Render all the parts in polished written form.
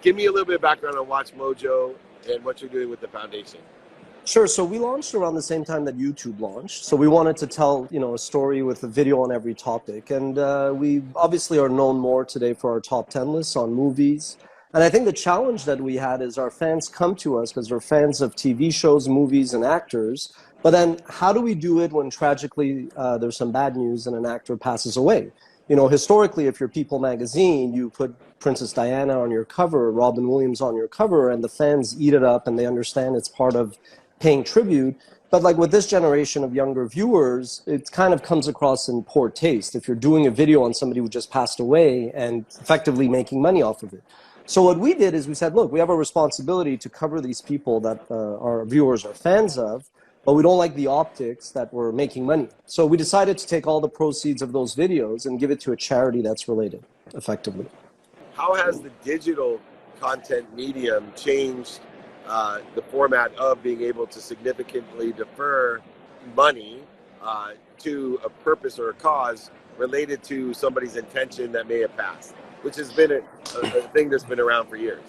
give me a little bit of background on WatchMojo and what you're doing with the foundation. Sure. So we launched around the same time that YouTube launched. So we wanted to tell, a story with a video on every topic. And we obviously are known more today for our top 10 lists on movies. And I think the challenge that we had is our fans come to us because they're fans of TV shows, movies, and actors. But then how do we do it when tragically there's some bad news and an actor passes away? Historically, if you're People magazine, you put Princess Diana on your cover, Robin Williams on your cover, and the fans eat it up and they understand it's part of paying tribute. But like with this generation of younger viewers, it kind of comes across in poor taste if you're doing a video on somebody who just passed away and effectively making money off of it. So what we did is we said, look, we have a responsibility to cover these people that our viewers are fans of, but we don't like the optics that we're making money. So we decided to take all the proceeds of those videos and give it to a charity that's related, effectively. How has the digital content medium changed the format of being able to significantly defer money to a purpose or a cause related to somebody's intention that may have passed, which has been a thing that's been around for years?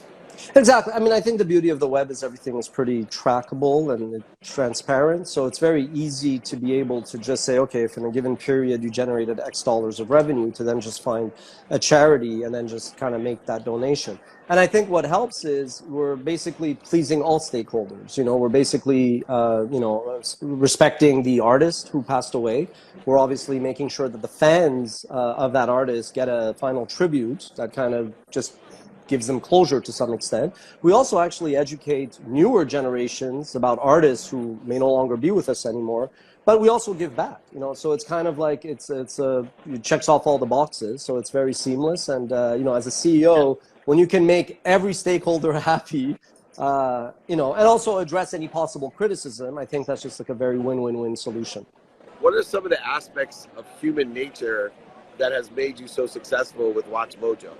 Exactly. I mean, I think the beauty of the web is everything is pretty trackable and transparent. So it's very easy to be able to just say, okay, if in a given period you generated X dollars of revenue, to then just find a charity and then just kind of make that donation. And I think what helps is we're basically pleasing all stakeholders. We're basically, respecting the artist who passed away. We're obviously making sure that the fans of that artist get a final tribute that kind of just gives them closure to some extent. We also actually educate newer generations about artists who may no longer be with us anymore, but we also give back, so it's kind of like it checks off all the boxes. So it's very seamless. And, as a CEO, when you can make every stakeholder happy, and also address any possible criticism, I think that's just like a very win-win-win solution. What are some of the aspects of human nature that has made you so successful with WatchMojo?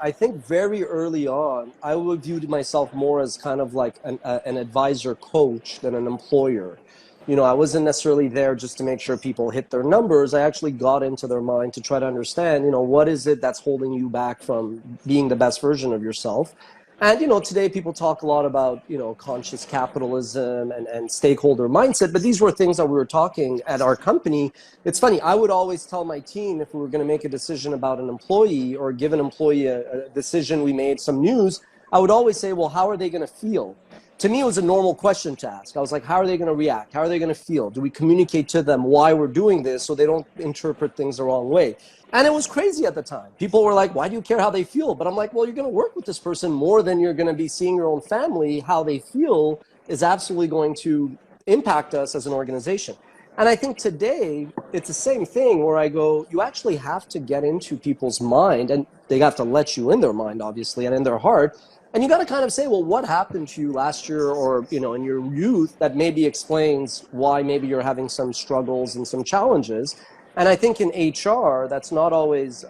I think very early on, I would view myself more as kind of like an advisor coach than an employer. I wasn't necessarily there just to make sure people hit their numbers. I actually got into their mind to try to understand, what is it that's holding you back from being the best version of yourself. And, today people talk a lot about, conscious capitalism and stakeholder mindset, but these were things that we were talking at our company. It's funny, I would always tell my team if we were going to make a decision about an employee or give an employee a decision, we made some news, I would always say, well, how are they going to feel? To me, it was a normal question to ask. I was like, how are they going to react? How are they going to feel? Do we communicate to them why we're doing this so they don't interpret things the wrong way? And it was crazy at the time. People were like, why do you care how they feel? But I'm like, well, you're going to work with this person more than you're going to be seeing your own family. How they feel is absolutely going to impact us as an organization. And I think today it's the same thing where I go, you actually have to get into people's mind, and they have to let you in their mind, obviously, and in their heart. And you got to kind of say, well, what happened to you last year or, in your youth that maybe explains why maybe you're having some struggles and some challenges. And I think in HR, that's not always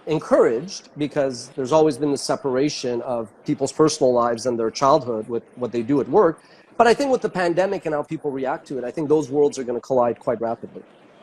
encouraged because there's always been the separation of people's personal lives and their childhood with what they do at work. But I think with the pandemic and how people react to it, I think those worlds are going to collide quite rapidly.